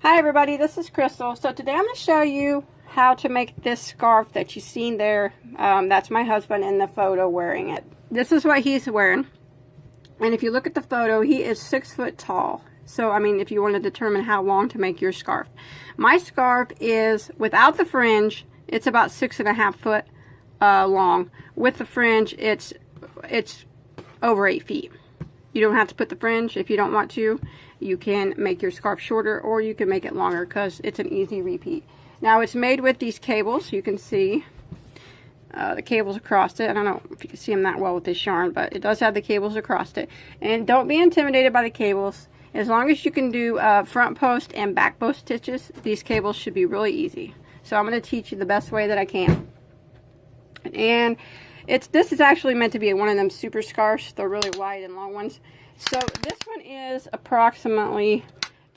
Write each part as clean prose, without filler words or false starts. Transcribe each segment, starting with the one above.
Hi everybody, this is Crystal. So today I'm going to show you how to make this scarf that you've seen there. That's my husband in the photo wearing it. This is what he's wearing. And if you look at the photo, he is 6 foot tall. So, I mean, if you want to determine how long to make your scarf. My scarf is, without the fringe, it's about 6.5 foot long. With the fringe, it's over 8 feet. You don't have to put the fringe if you don't want to. You can make your scarf shorter, or you can make it longer because it's an easy repeat. Now it's made with these cables. You can see the cables across it. I don't know if you can see them that well with this yarn, but it does have the cables across it. And don't be intimidated by the cables. As long as you can do front post and back post stitches, these cables should be really easy. So I'm going to teach you the best way that I can. And this is actually meant to be one of them super scarves. They're really wide and long ones. So this one is approximately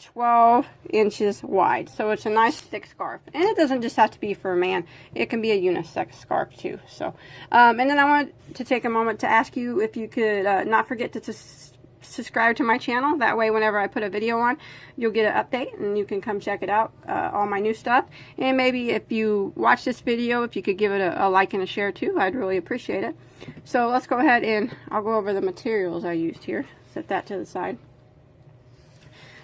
12 inches wide. So it's a nice thick scarf. And it doesn't just have to be for a man. It can be a unisex scarf too. So, and then I wanted to take a moment to ask you if you could not forget to subscribe to my channel. That way whenever I put a video on, you'll get an update and you can come check it out, all my new stuff. And maybe if you watch this video, if you could give it a like and a share too, I'd really appreciate it. So let's go ahead and I'll go over the materials I used here. Set that to the side.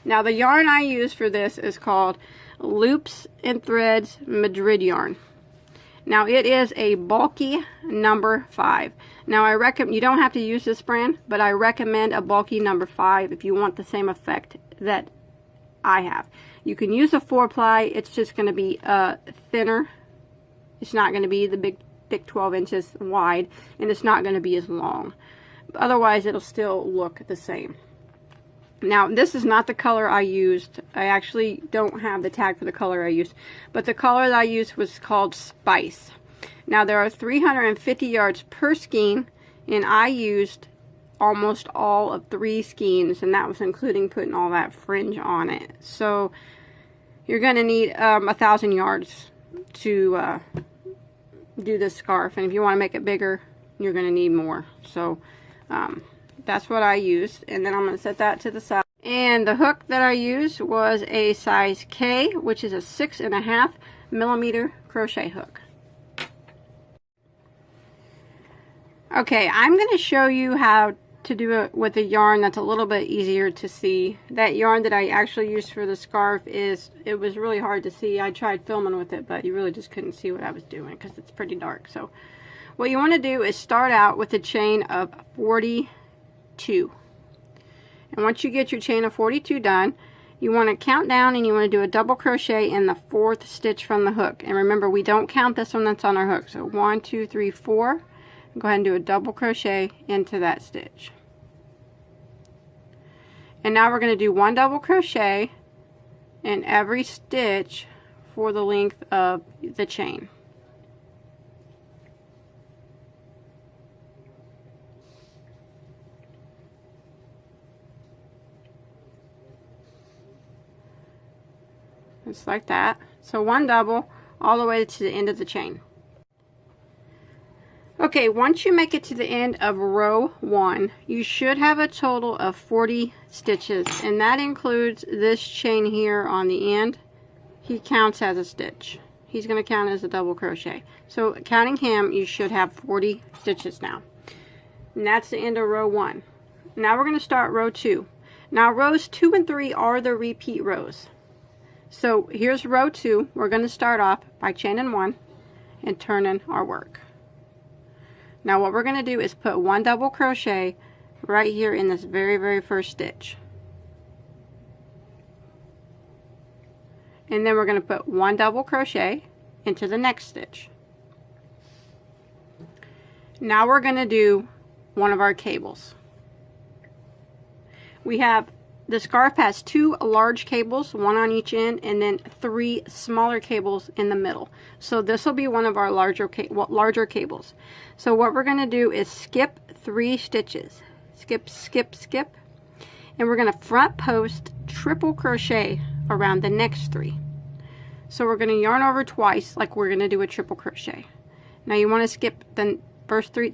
Now the yarn I use for this is called Loops and Threads Madrid yarn. Now it is a bulky number 5. Now I recommend, you don't have to use this brand, but I recommend a bulky number 5 if you want the same effect that I have. You can use a 4-ply, it's just going to be thinner. It's not going to be the big thick 12 inches wide, and it's not going to be as long. Otherwise it'll still look the same. Now this is not the color I used. I actually don't have the tag for the color I used, but the color that I used was called Spice. Now there are 350 yards per skein, and I used almost all of 3 skeins, and that was including putting all that fringe on it. So you're going to need 1,000 yards to do this scarf, and if you want to make it bigger, you're going to need more. So that's what I used, and then I'm going to set that to the side. And the hook that I used was a size K, which is a 6.5 millimeter crochet hook. Okay, I'm going to show you how to do it with a yarn that's a little bit easier to see. That yarn that I actually used for the scarf it was really hard to see. I tried filming with it, but you really just couldn't see what I was doing because it's pretty dark. So what you want to do is start out with a chain of 42. And once you get your chain of 42 done, you want to count down and you want to do a double crochet in the 4th stitch from the hook. And remember, we don't count this one that's on our hook. So 1, 2, 3, 4. Go ahead and do a double crochet into that stitch. And now we're going to do 1 double crochet in every stitch for the length of the chain. Just like that. So 1 double all the way to the end of the chain. Okay, once you make it to the end of row 1, you should have a total of 40 stitches, and that includes this chain here on the end. He counts as a stitch. He's going to count as a double crochet. So counting him, you should have 40 stitches now. And that's the end of row 1. Now we're going to start row 2. Now rows 2 and 3 are the repeat rows. So here's row 2. We're going to start off by chaining 1 and turning our work. Now what we're going to do is put 1 double crochet right here in this very first stitch. And then we're going to put 1 double crochet into the next stitch. Now we're going to do one of our cables. The scarf has 2 large cables, 1 on each end, and then 3 smaller cables in the middle. So this will be one of our larger cables. So what we're going to do is skip 3 stitches. Skip, skip, skip. And we're going to front post triple crochet around the next 3. So we're going to yarn over twice like we're going to do a triple crochet. Now you want to skip the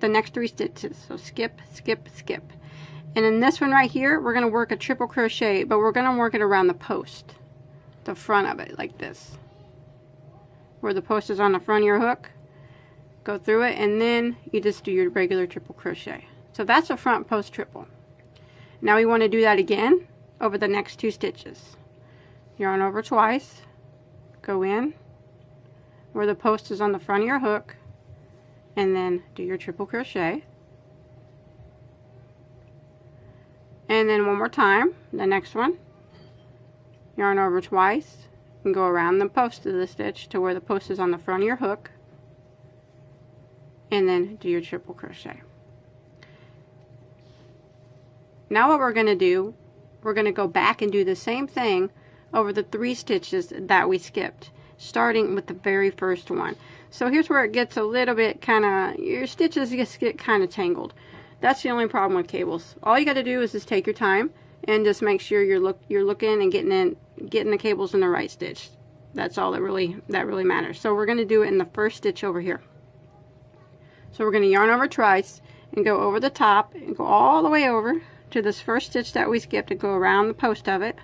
next 3 stitches. So skip, skip, skip. And in this one right here, we're going to work a triple crochet, but we're going to work it around the post. the front of it like this, where the post is on the front of your hook. Go through it, and then you just do your regular triple crochet. So that's a front post triple. Now we want to do that again over the next 2 stitches. Yarn over twice, go in where the post is on the front of your hook, and then do your triple crochet. And then one more time, the next one, yarn over twice and go around the post of the stitch to where the post is on the front of your hook, and then do your triple crochet. Now what we're going to do, we're going to go back and do the same thing over the 3 stitches that we skipped, starting with the very first one. So here's where it gets a little bit your stitches just get kind of tangled. That's the only problem with cables. All you got to do is just take your time and just make sure you're looking and getting the cables in the right stitch. That's all that really matters. So we're going to do it in the first stitch over here. So we're going to yarn over twice and go over the top and go all the way over to this first stitch that we skipped and go around the post of it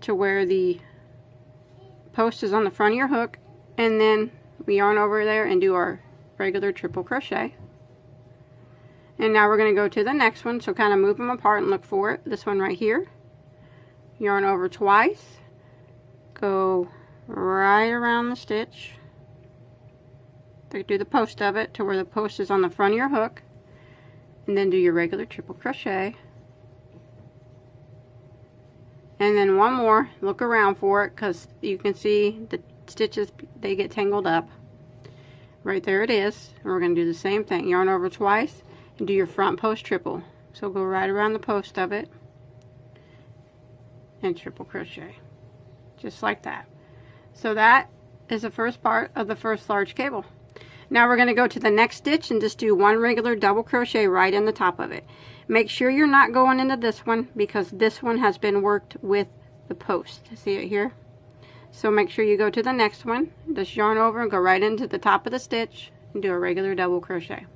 to where the post is on the front of your hook, and then we yarn over there and do our regular triple crochet. And now we're going to go to the next one, so kind of move them apart and look for it. This one right here. Yarn over twice, go right around the stitch, do the post of it to where the post is on the front of your hook, and then do your regular triple crochet. And then one more, look around for it, because you can see the stitches, they get tangled up. Right there it is. And we're going to do the same thing. Yarn over twice and do your front post triple. So go right around the post of it and triple crochet. Just like that. So that is the first part of the first large cable. Now we're going to go to the next stitch and just do 1 regular double crochet right in the top of it. Make sure you're not going into this one, because this one has been worked with the post. See it here? So make sure you go to the next one, just yarn over and go right into the top of the stitch and do a regular double crochet.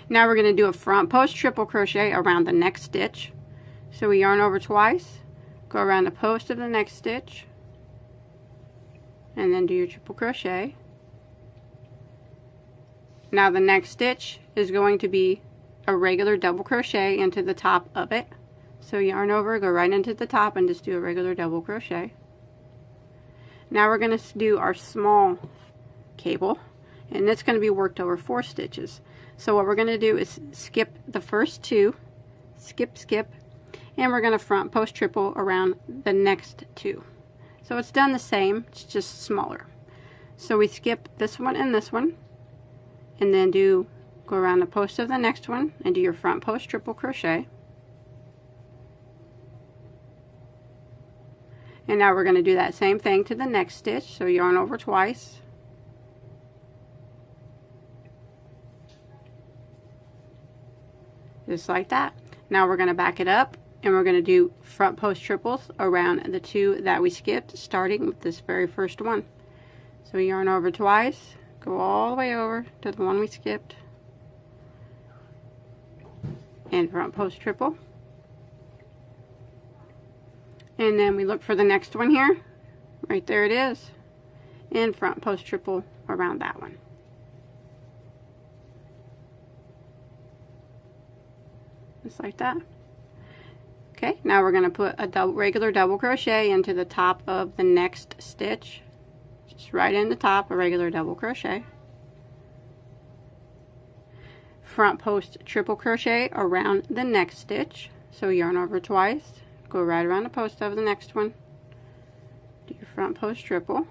Now we're going to do a front post triple crochet around the next stitch. So we yarn over twice, go around the post of the next stitch, and then do your triple crochet. Now the next stitch is going to be a regular double crochet into the top of it. So yarn over, go right into the top and just do a regular double crochet. Now we're going to do our small cable, and it's going to be worked over 4 stitches. So what we're going to do is skip the first 2, skip, and we're going to front post triple around the next 2. So it's done the same, it's just smaller. So we skip this one, and then go around the post of the next one and do your front post triple crochet. And now we're going to do that same thing to the next stitch. So yarn over twice, just like that. Now we're going to back it up, and we're going to do front post triples around the 2 that we skipped, starting with this very first one. So yarn over twice, go all the way over to the one we skipped, and front post triple. And then we look for the next one here. Right there it is. And front post triple around that one. Just like that. Okay, now we're going to put a regular double crochet into the top of the next stitch. Just right in the top, a regular double crochet. Front post triple crochet around the next stitch. So yarn over twice, go right around the post of the next one, do your front post triple,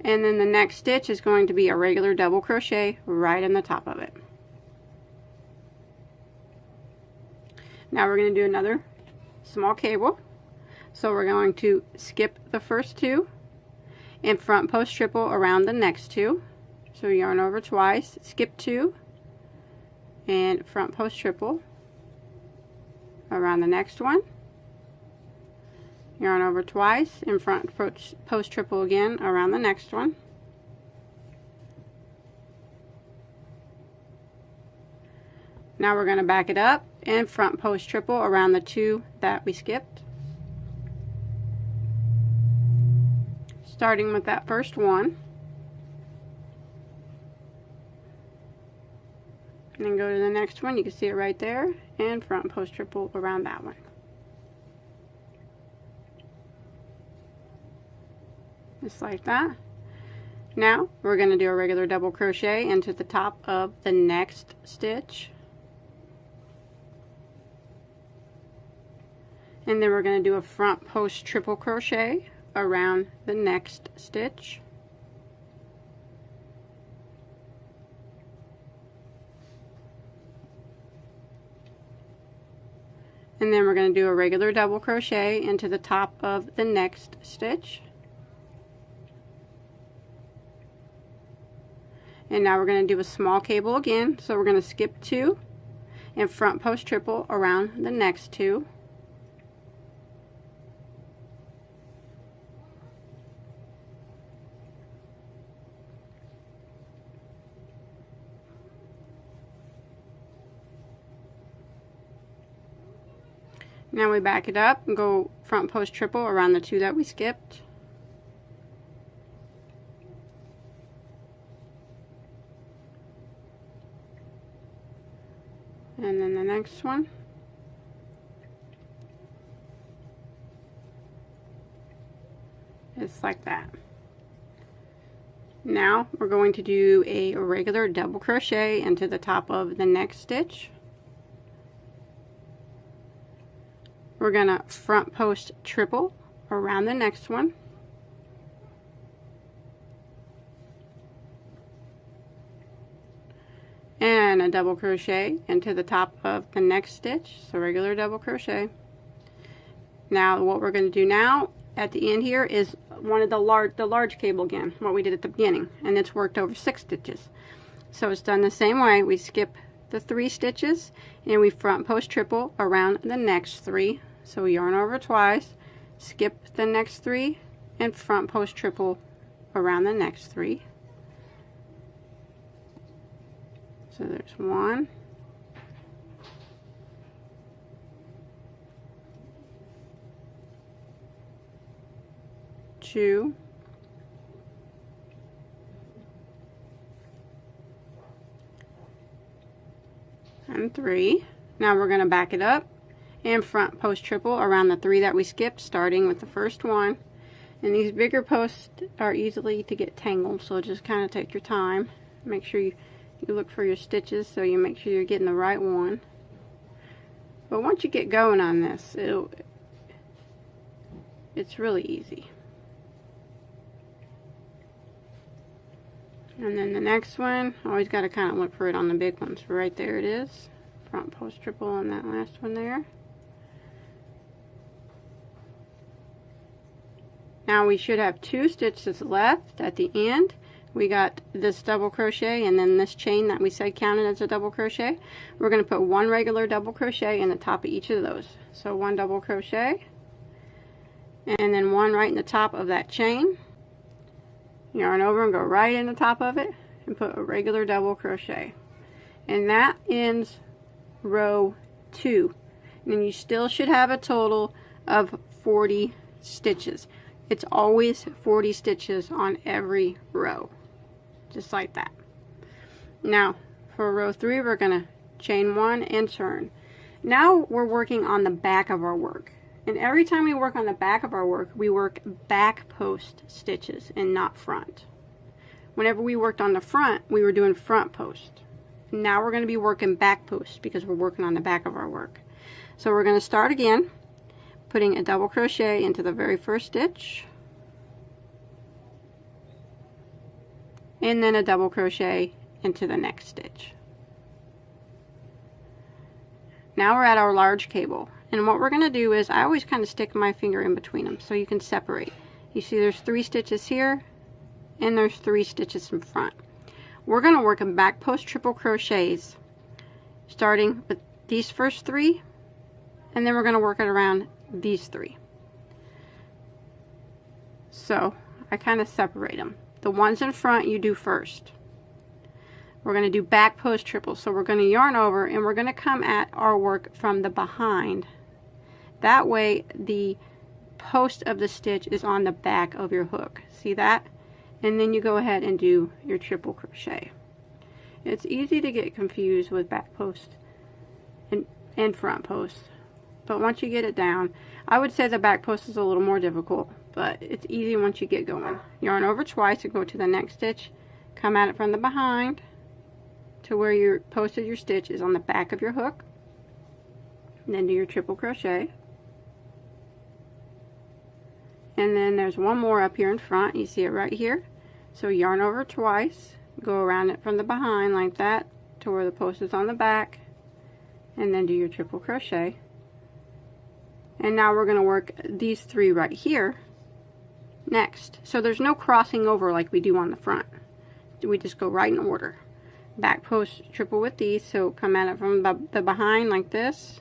and then the next stitch is going to be a regular double crochet right in the top of it. Now we're going to do another small cable. So we're going to skip the first 2 and front post triple around the next 2. So yarn over twice, skip 2, and front post triple around the next one. Yarn over twice and front post triple again around the next one. Now we're going to back it up and front post triple around the 2 that we skipped, starting with that first one, and then go to the next one. You can see it right there, and front post triple around that one. Just like that. Now we're going to do a regular double crochet into the top of the next stitch, and then we're going to do a front post triple crochet around the next stitch, and then we're going to do a regular double crochet into the top of the next stitch. And now we're going to do a small cable again, so we're going to skip 2 and front post triple around the next 2. Now we back it up and go front post triple around the 2 that we skipped. And then the next one. It's like that. Now we're going to do a regular double crochet into the top of the next stitch. We're going to front post triple around the next one. And a double crochet into the top of the next stitch, so regular double crochet. Now what we're going to do now at the end here is one of the large cable again, what we did at the beginning, and it's worked over 6 stitches. So it's done the same way. We skip the 3 stitches and we front post triple around the next 3. So we yarn over twice, skip the next 3, and front post triple around the next 3. So there's 1, 2, and 3. Now we're going to back it up and front post triple around the 3 that we skipped, starting with the first one. And these bigger posts are easily to get tangled, so just kind of take your time. Make sure you look for your stitches so you make sure you're getting the right one. But once you get going on this, it's really easy. And then the next one, always got to kind of look for it on the big ones. Right there it is. Front post triple on that last one there. Now we should have 2 stitches left at the end. We got this double crochet and then this chain that we said counted as a double crochet. We're going to put 1 regular double crochet in the top of each of those. So 1 double crochet and then 1 right in the top of that chain. Yarn over and go right in the top of it and put a regular double crochet. And that ends row 2. And then you still should have a total of 40 stitches. It's always 40 stitches on every row. Just like that. Now for row 3 we're going to chain 1 and turn. Now we're working on the back of our work. And every time we work on the back of our work, we work back post stitches and not front. Whenever we worked on the front, we were doing front post. Now we're going to be working back post because we're working on the back of our work. So we're going to start again, putting a double crochet into the very first stitch, and then a double crochet into the next stitch. Now we're at our large cable. And what we're going to do is, I always kind of stick my finger in between them so you can separate. You see there's 3 stitches here and there's 3 stitches in front. We're going to work in back post triple crochets starting with these first 3, and then we're going to work it around these 3. So I kind of separate them. The ones in front you do first. we're going to do back post triple. So we're going to yarn over and we're going to come at our work from the behind. That way the post of the stitch is on the back of your hook. See that? And then you go ahead and do your triple crochet. It's easy to get confused with back post and front post, but once you get it down, I would say the back post is a little more difficult, but it's easy once you get going. Yarn over twice and go to the next stitch, come at it from the behind to where your post of your stitch is on the back of your hook, and then do your triple crochet. And then there's one more up here in front. You see it right here. So yarn over twice, go around it from the behind like that to where the post is on the back, and then do your triple crochet. And now we're going to work these three right here next. So there's no crossing over like we do on the front. We just go right in order. Back post triple with these, so come at it from the behind like this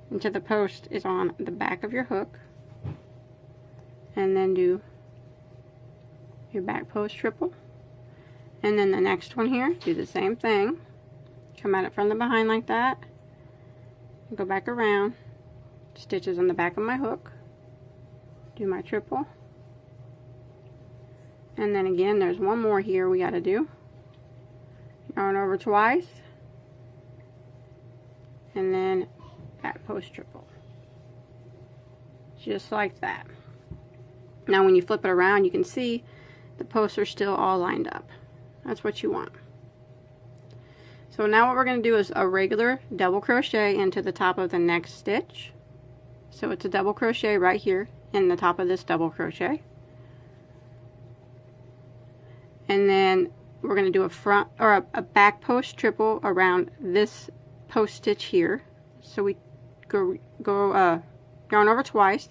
until the post is on the back of your hook, and then do your back post triple. And then the next one here, do the same thing, come at it from the behind like that, go back around, stitches on the back of my hook, do my triple, and then again there's one more here we got to do. Yarn over twice, and then back post triple, just like that. Now when you flip it around, you can see the posts are still all lined up. That's what you want. So now what we're going to do is a regular double crochet into the top of the next stitch. So it's a double crochet right here in the top of this double crochet, and then we're going to do a front or a back post triple around this post stitch here. So we go yarn over twice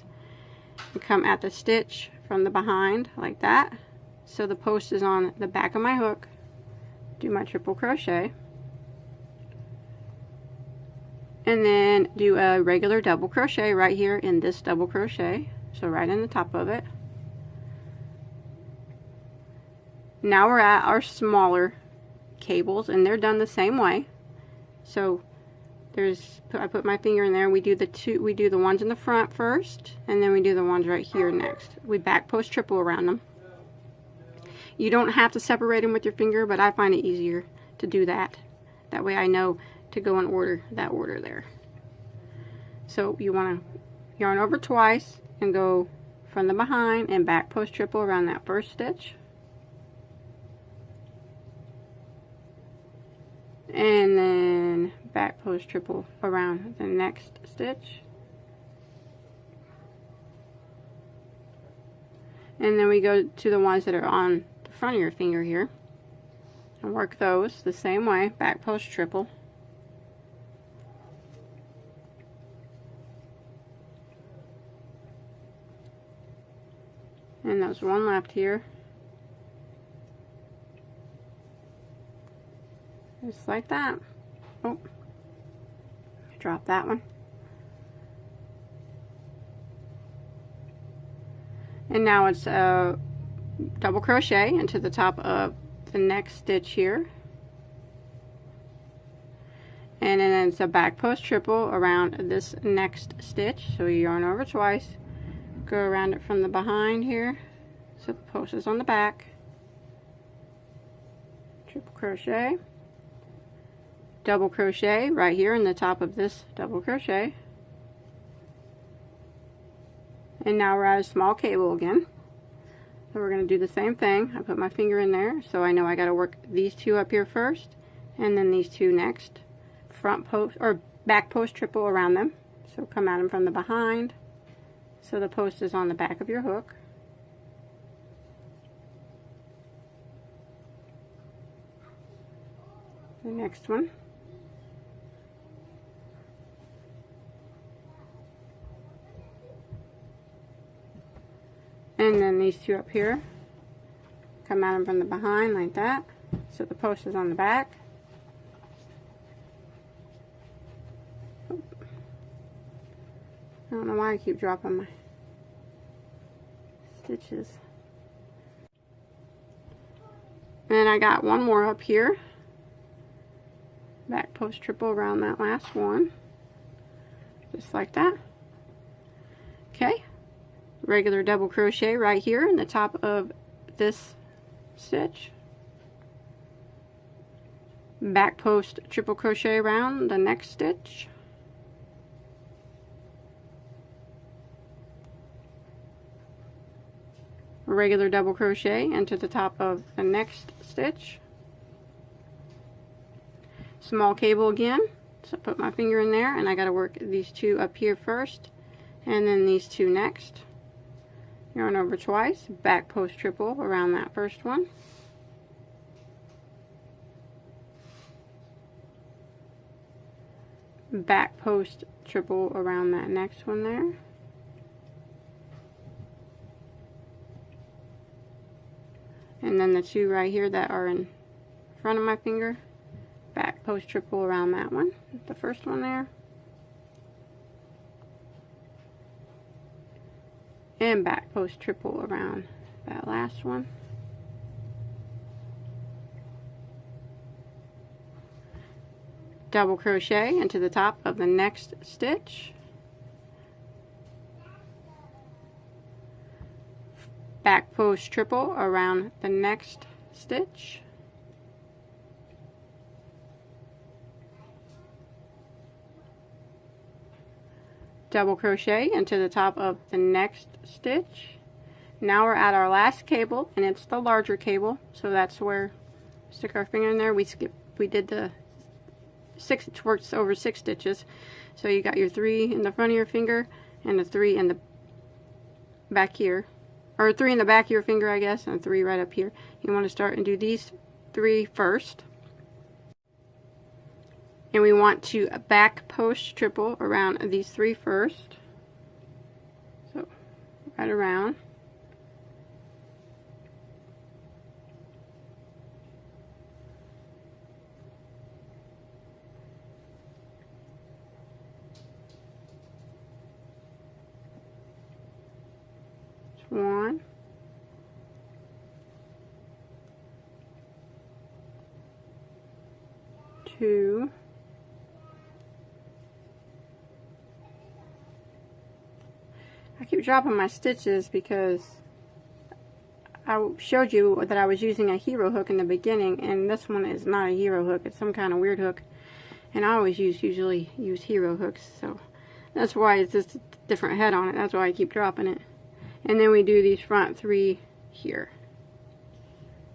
and come at the stitch from the behind like that, so the post is on the back of my hook, do my triple crochet, and then do a regular double crochet right here in this double crochet, so right in the top of it. Now we're at our smaller cables, and they're done the same way. So I put my finger in there. We do the ones in the front first, and then we do the ones right here next. We back post triple around them. You don't have to separate them with your finger, but I find it easier to do that. That way I know to go in order, that order there. So you want to yarn over twice and go from the behind and back post triple around that first stitch. And then back post triple around the next stitch, and then we go to the ones that are on the front of your finger here and work those the same way, back post triple, and there's one left here, just like that. Oh, drop that one. And now it's a double crochet into the top of the next stitch here, and then it's a back post triple around this next stitch. So you yarn over twice, go around it from the behind here, so the post is on the back, triple crochet, double crochet right here in the top of this double crochet, and now we're at a small cable again. So we're going to do the same thing. I put my finger in there, so I know I got to work these two up here first, and then these two next. Front post or back post triple around them. So come at them from the behind, so the post is on the back of your hook. The next one. And then these two up here, come at them from the behind like that, so the post is on the back. I don't know why I keep dropping my stitches. And then I got one more up here. Back post triple around that last one. Just like that. Okay. Regular double crochet right here in the top of this stitch. Back post triple crochet around the next stitch. Regular double crochet into the top of the next stitch. Small cable again, so I put my finger in there and I got to work these two up here first and then these two next. Yarn over twice, back post triple around that first one. Back post triple around that next one there. And then the two right here that are in front of my finger, back post triple around that one, the first one there. And back post triple around that last one. Double crochet into the top of the next stitch. Back post triple around the next stitch. Double crochet into the top of the next stitch. Now we're at our last cable, and it's the larger cable, so that's where stick our finger in there. We did the 6, it works over 6 stitches. So you got your 3 in the front of your finger and the 3 in the back here, or 3 in the back of your finger, I guess, and 3 right up here. You want to start and do these 3 first. And we want to back post triple around these 3 first. So right around. One, two, I keep dropping my stitches because I showed you that I was using a hero hook in the beginning, and this one is not a hero hook, it's some kind of weird hook, and I always usually use hero hooks, so that's why it's just a different head on it. That's why I keep dropping it. And then we do these front 3 here.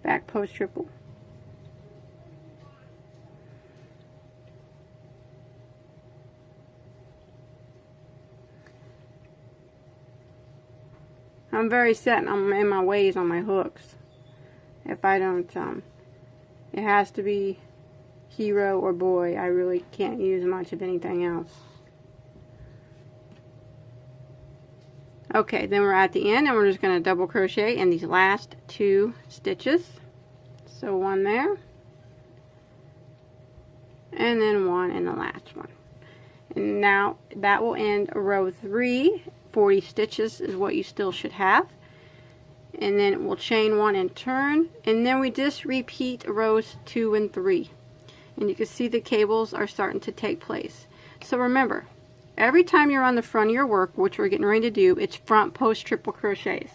Back post triple. I'm very set in my ways on my hooks. If I don't, it has to be hero or boy. I really can't use much of anything else. Okay, then we're at the end, and we're just going to double crochet in these last 2 stitches. So one there, and then one in the last one. And now that will end row 3. 40 stitches is what you still should have. And then we'll chain 1 and turn, and then we just repeat rows 2 and 3. And you can see the cables are starting to take place. So remember, every time you're on the front of your work, which we're getting ready to do, it's front post triple crochets.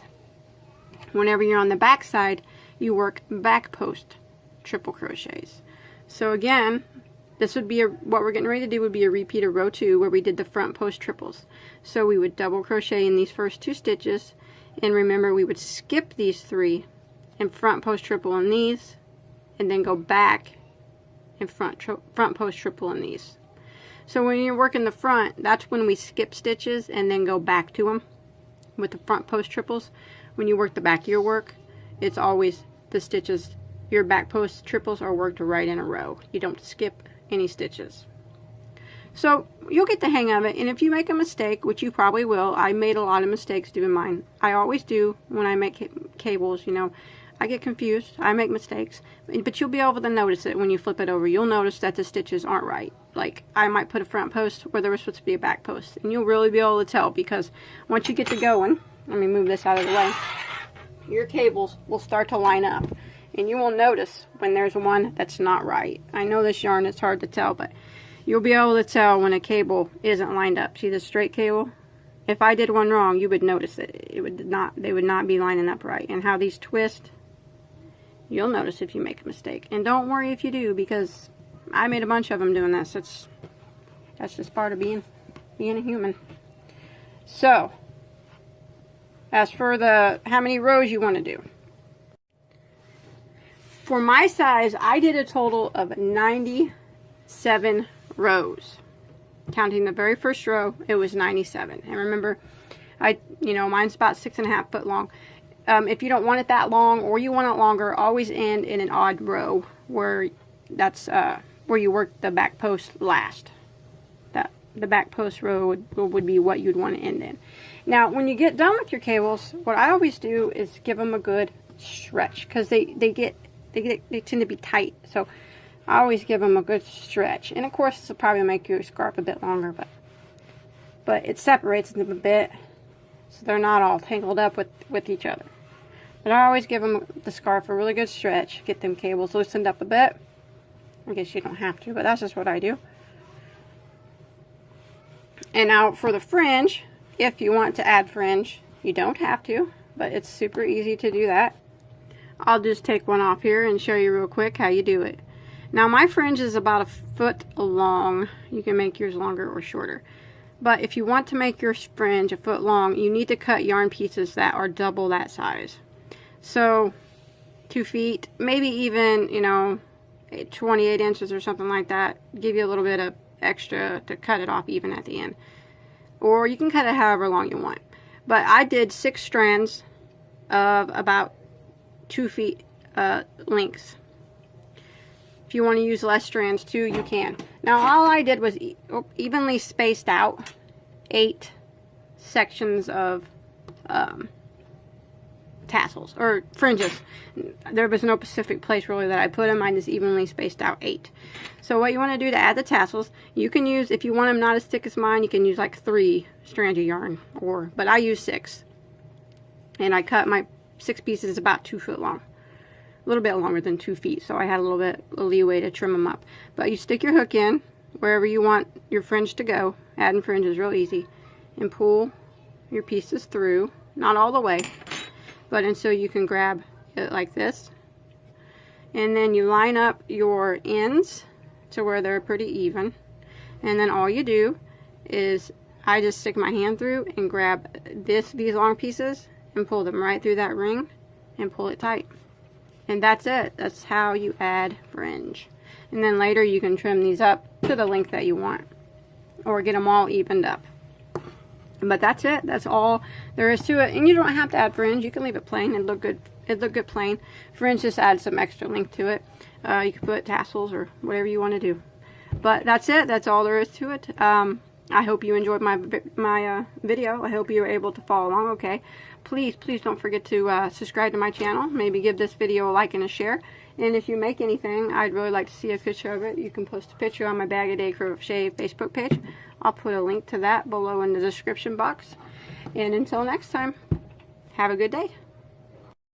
Whenever you're on the back side, you work back post triple crochets. So again, this would be what we're getting ready to do would be a repeat of row 2 where we did the front post triples. So we would double crochet in these first 2 stitches, and remember we would skip these 3 and front post triple in these, and then go back and front post triple in these. So when you're working the front, that's when we skip stitches and then go back to them with the front post triples. When you work the back of your work, it's always the stitches, your back post triples are worked right in a row. You don't skip any stitches. So you'll get the hang of it, and if you make a mistake, which you probably will, I made a lot of mistakes doing mine. I always do when I make cables, you know. I get confused, I make mistakes, but you'll be able to notice it when you flip it over. You'll notice that the stitches aren't right. Like, I might put a front post where there was supposed to be a back post, and you'll really be able to tell, because once you get to going, let me move this out of the way, your cables will start to line up. and you will notice when there's one that's not right. I know this yarn is hard to tell, but you'll be able to tell when a cable isn't lined up. See this straight cable? If I did one wrong, you would notice it. They would not be lining up right. And how these twist, you'll notice if you make a mistake. And don't worry if you do, because I made a bunch of them doing this. That's just part of being a human. So, as for how many rows you want to do. For my size, I did a total of 97 rows. Counting the very first row, it was 97. And remember, mine's about 6.5 foot long. If you don't want it that long, or you want it longer, always end in an odd row where where you work the back post last. The back post row would be what you'd want to end in. Now, when you get done with your cables, what I always do is give them a good stretch, because they tend to be tight. So I always give them a good stretch. And of course, this will probably make your scarf a bit longer, but it separates them a bit, so they're not all tangled up with each other. But I always give them the scarf a really good stretch, get them cables loosened up a bit. I guess you don't have to, but that's just what I do. And now for the fringe, if you want to add fringe, you don't have to, but it's super easy to do that. I'll just take one off here and show you real quick how you do it. Now my fringe is about 1 foot long. You can make yours longer or shorter. But if you want to make your fringe 1 foot long, you need to cut yarn pieces that are double that size. So 2 feet, maybe even, 28 inches or something like that. Give you a little bit of extra to cut it off even at the end. Or you can cut it however long you want. But I did 6 strands of about 2 feet lengths. If you want to use less strands too, you can. Now all I did was evenly spaced out 8 sections of tassels or fringes. There was no specific place really that I put them. I just evenly spaced out 8. So what you want to do to add the tassels, you can use, if you want them not as thick as mine, you can use like 3 strands of yarn, but I use 6. And I cut my 6 pieces about 2 foot long. A little bit longer than 2 feet, so I had a little bit of leeway to trim them up. But you stick your hook in wherever you want your fringe to go. Adding fringe is real easy. And pull your pieces through, not all the way, but until you can grab it like this. And then you line up your ends to where they're pretty even. And then all you do is, I just stick my hand through and grab these long pieces and pull them right through that ring and pull it tight. And that's it. That's how you add fringe. And then later you can trim these up to the length that you want, or get them all evened up. But that's it. That's all there is to it. And you don't have to add fringe. You can leave it plain and look good. It look good plain. Fringe just adds some extra length to it. You can put tassels or whatever you want to do. But that's it. That's all there is to it. I hope you enjoyed my video. I hope you were able to follow along okay. Please don't forget to subscribe to my channel. Maybe give this video a like and a share. And if you make anything, I'd really like to see a picture of it. You can post a picture on my Bagoday Crochet Facebook page. I'll put a link to that below in the description box. And until next time, have a good day.